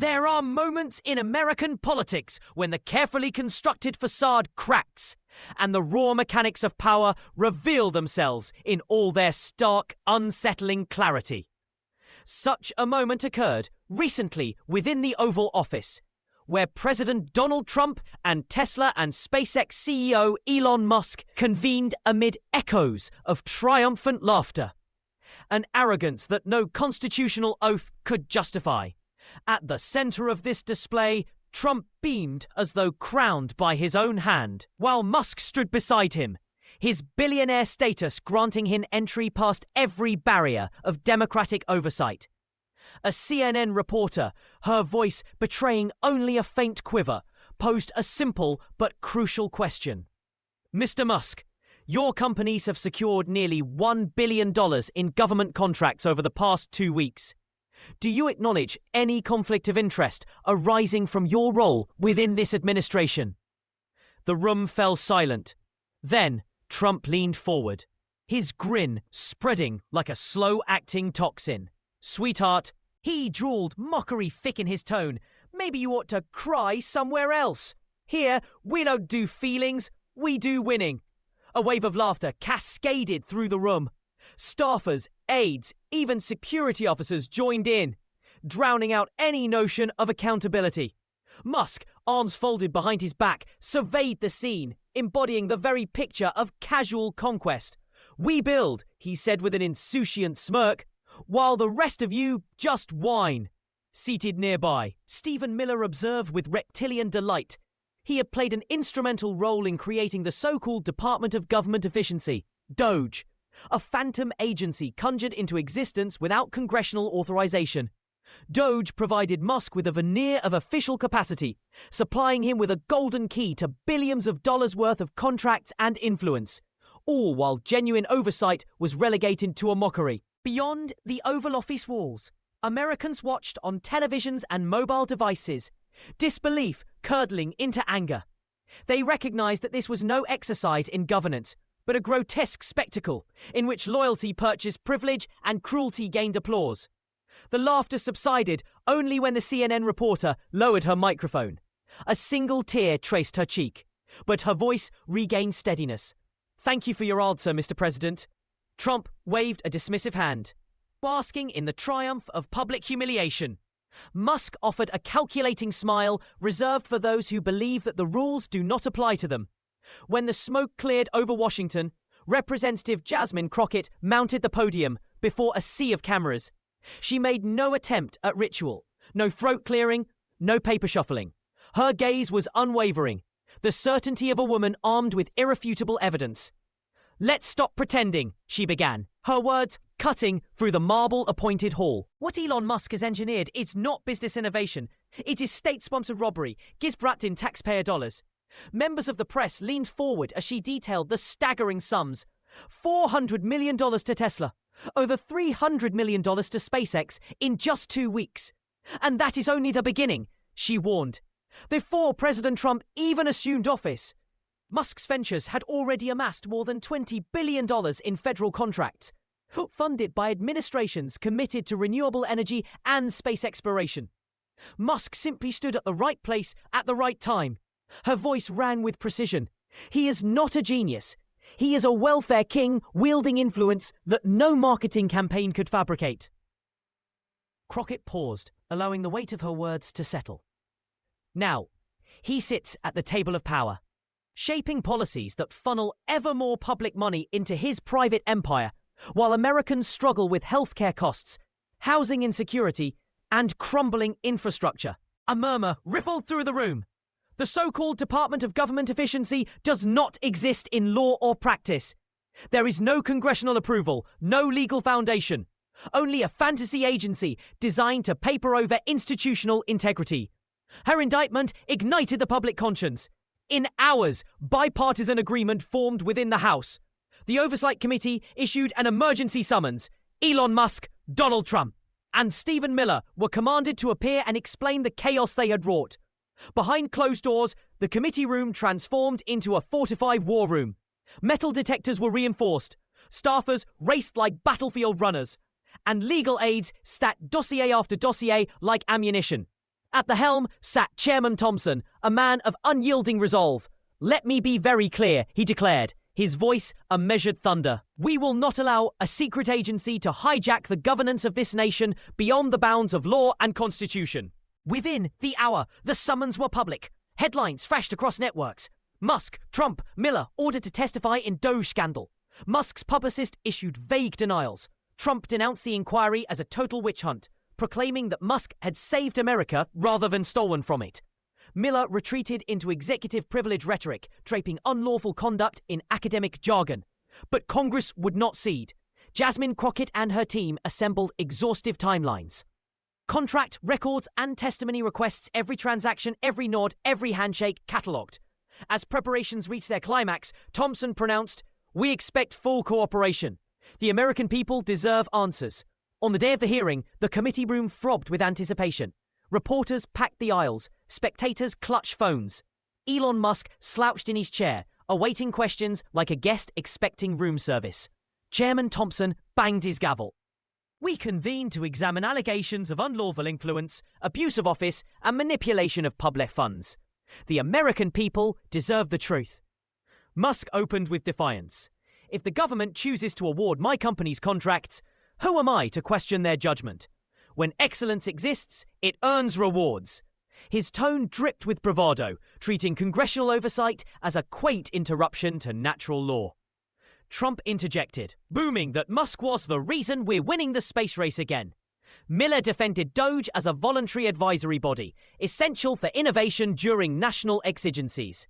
There are moments in American politics when the carefully constructed facade cracks and the raw mechanics of power reveal themselves in all their stark, unsettling clarity. Such a moment occurred recently within the Oval Office, where President Donald Trump and Tesla and SpaceX CEO Elon Musk convened amid echoes of triumphant laughter. An arrogance that no constitutional oath could justify. At the center of this display, Trump beamed as though crowned by his own hand, while Musk stood beside him, his billionaire status granting him entry past every barrier of democratic oversight. A CNN reporter, her voice betraying only a faint quiver, posed a simple but crucial question. Mr. Musk, your companies have secured nearly $1 billion in government contracts over the past 2 weeks. Do you acknowledge any conflict of interest arising from your role within this administration? The room fell silent. Then Trump leaned forward, his grin spreading like a slow-acting toxin. Sweetheart, he drawled, mockery thick in his tone. Maybe you ought to cry somewhere else. Here, we don't do feelings, we do winning. A wave of laughter cascaded through the room. Staffers, aides, even security officers joined in, drowning out any notion of accountability. Musk, arms folded behind his back, surveyed the scene, embodying the very picture of casual conquest. We build, he said with an insouciant smirk, while the rest of you just whine. Seated nearby, Stephen Miller observed with reptilian delight. He had played an instrumental role in creating the so-called Department of Government Efficiency, DOGE, a phantom agency conjured into existence without congressional authorization. DOGE provided Musk with a veneer of official capacity, supplying him with a golden key to billions of dollars worth of contracts and influence, all while genuine oversight was relegated to a mockery. Beyond the Oval Office walls, Americans watched on televisions and mobile devices, disbelief curdling into anger. They recognized that this was no exercise in governance, but a grotesque spectacle in which loyalty purchased privilege and cruelty gained applause. The laughter subsided only when the CNN reporter lowered her microphone. A single tear traced her cheek, but her voice regained steadiness. Thank you for your answer, Mr. President. Trump waved a dismissive hand, basking in the triumph of public humiliation. Musk offered a calculating smile reserved for those who believe that the rules do not apply to them. When the smoke cleared over Washington, Representative Jasmine Crockett mounted the podium before a sea of cameras. She made no attempt at ritual, no throat clearing, no paper shuffling. Her gaze was unwavering, the certainty of a woman armed with irrefutable evidence. Let's stop pretending, she began, her words cutting through the marble-appointed hall. What Elon Musk has engineered is not business innovation. It is state-sponsored robbery, gizbrat in taxpayer dollars. Members of the press leaned forward as she detailed the staggering sums. $400 million to Tesla, over $300 million to SpaceX in just 2 weeks. And that is only the beginning, she warned. Before President Trump even assumed office, Musk's ventures had already amassed more than $20 billion in federal contracts, funded by administrations committed to renewable energy and space exploration. Musk simply stood at the right place at the right time. Her voice rang with precision. He is not a genius. He is a welfare king wielding influence that no marketing campaign could fabricate. Crockett paused, allowing the weight of her words to settle. Now, he sits at the table of power, shaping policies that funnel ever more public money into his private empire, while Americans struggle with healthcare costs, housing insecurity, and crumbling infrastructure. A murmur rippled through the room. The so-called Department of Government Efficiency does not exist in law or practice. There is no congressional approval, no legal foundation, only a fantasy agency designed to paper over institutional integrity. Her indictment ignited the public conscience. In hours, bipartisan agreement formed within the House. The Oversight Committee issued an emergency summons. Elon Musk, Donald Trump, and Stephen Miller were commanded to appear and explain the chaos they had wrought. Behind closed doors, the committee room transformed into a fortified war room. Metal detectors were reinforced. Staffers raced like battlefield runners. And legal aides stacked dossier after dossier like ammunition. At the helm sat Chairman Thompson, a man of unyielding resolve. "Let me be very clear," he declared, his voice a measured thunder. "We will not allow a secret agency to hijack the governance of this nation beyond the bounds of law and constitution." Within the hour, the summons were public. Headlines flashed across networks. Musk, Trump, Miller ordered to testify in Doge scandal. Musk's publicist issued vague denials. Trump denounced the inquiry as a total witch hunt, proclaiming that Musk had saved America rather than stolen from it. Miller retreated into executive privilege rhetoric, draping unlawful conduct in academic jargon. But Congress would not cede. Jasmine Crockett and her team assembled exhaustive timelines. Contract, records, and testimony requests, every transaction, every nod, every handshake catalogued. As preparations reached their climax, Thompson pronounced, "We expect full cooperation. The American people deserve answers." On the day of the hearing, the committee room throbbed with anticipation. Reporters packed the aisles. Spectators clutched phones. Elon Musk slouched in his chair, awaiting questions like a guest expecting room service. Chairman Thompson banged his gavel. "We convene to examine allegations of unlawful influence, abuse of office, and manipulation of public funds. The American people deserve the truth." Musk opened with defiance. "If the government chooses to award my company's contracts, who am I to question their judgment? When excellence exists, it earns rewards." His tone dripped with bravado, treating congressional oversight as a quaint interruption to natural law. Trump interjected, booming that Musk was the reason we're winning the space race again. Miller defended Doge as a voluntary advisory body, essential for innovation during national exigencies.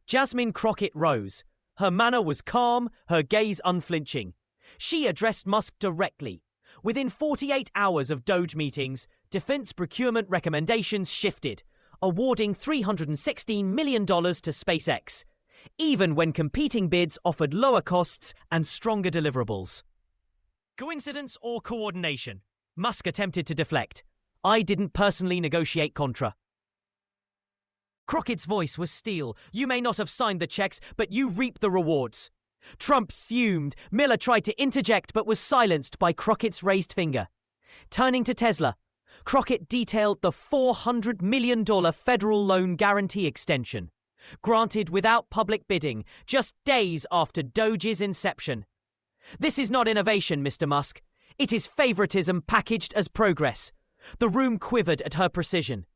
Jasmine Crockett rose. Her manner was calm, her gaze unflinching. She addressed Musk directly. Within 48 hours of Doge meetings, defense procurement recommendations shifted, awarding $316 million to SpaceX, even when competing bids offered lower costs and stronger deliverables. Coincidence or coordination? Musk attempted to deflect. "I didn't personally negotiate Contra." Crockett's voice was steel. "You may not have signed the checks, but you reap the rewards." Trump fumed. Miller tried to interject but was silenced by Crockett's raised finger. Turning to Tesla, Crockett detailed the $400 million federal loan guarantee extension, granted without public bidding, just days after Doge's inception. "This is not innovation, Mr. Musk. It is favoritism packaged as progress." The room quivered at her precision.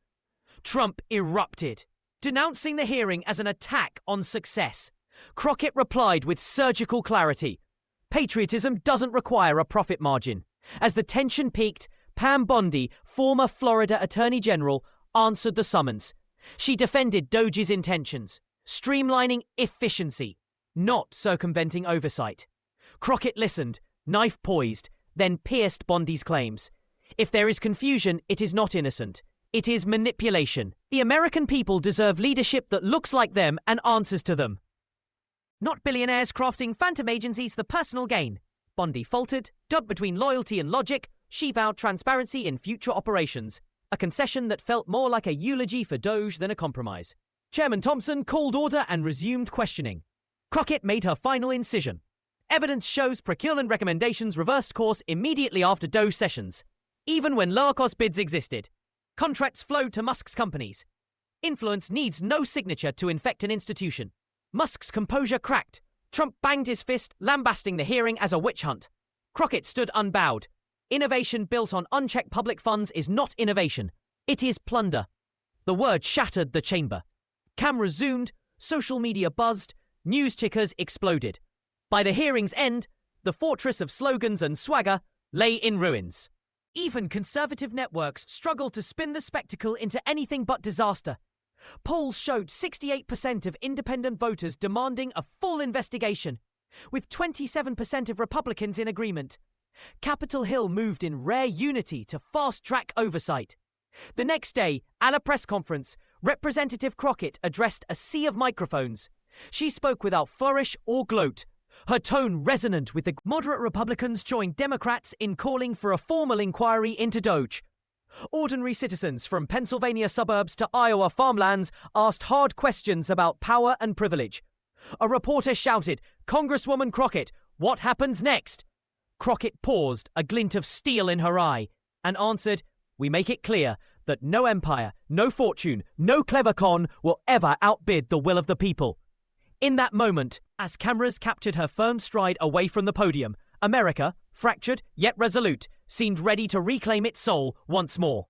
Trump erupted, denouncing the hearing as an attack on success. Crockett replied with surgical clarity. "Patriotism doesn't require a profit margin." As the tension peaked, Pam Bondi, former Florida Attorney General, answered the summons. She defended Doge's intentions, streamlining efficiency, not circumventing oversight. Crockett listened, knife poised, then pierced Bondi's claims. "If there is confusion, it is not innocent. It is manipulation. The American people deserve leadership that looks like them and answers to them. Not billionaires crafting phantom agencies for personal gain." Bondi faltered, dug between loyalty and logic. She vowed transparency in future operations, a concession that felt more like a eulogy for Doge than a compromise. Chairman Thompson called order and resumed questioning. Crockett made her final incision. "Evidence shows procurement recommendations reversed course immediately after Doge sessions, even when lower-cost bids existed. Contracts flowed to Musk's companies. Influence needs no signature to infect an institution." Musk's composure cracked. Trump banged his fist, lambasting the hearing as a witch hunt. Crockett stood unbowed. "Innovation built on unchecked public funds is not innovation. It is plunder." The word shattered the chamber. Cameras zoomed, social media buzzed, news tickers exploded. By the hearing's end, the fortress of slogans and swagger lay in ruins. Even conservative networks struggled to spin the spectacle into anything but disaster. Polls showed 68% of independent voters demanding a full investigation, with 27% of Republicans in agreement. Capitol Hill moved in rare unity to fast-track oversight. The next day, at a press conference, Representative Crockett addressed a sea of microphones. She spoke without flourish or gloat, her tone resonant with the moderate Republicans joined Democrats in calling for a formal inquiry into Doge. Ordinary citizens from Pennsylvania suburbs to Iowa farmlands asked hard questions about power and privilege. A reporter shouted, "Congresswoman Crockett, what happens next?" Crockett paused, a glint of steel in her eye, and answered, "We make it clear, that no empire, no fortune, no clever con will ever outbid the will of the people. In that moment, as cameras captured her firm stride away from the podium, America, fractured yet resolute, seemed ready to reclaim its soul once more.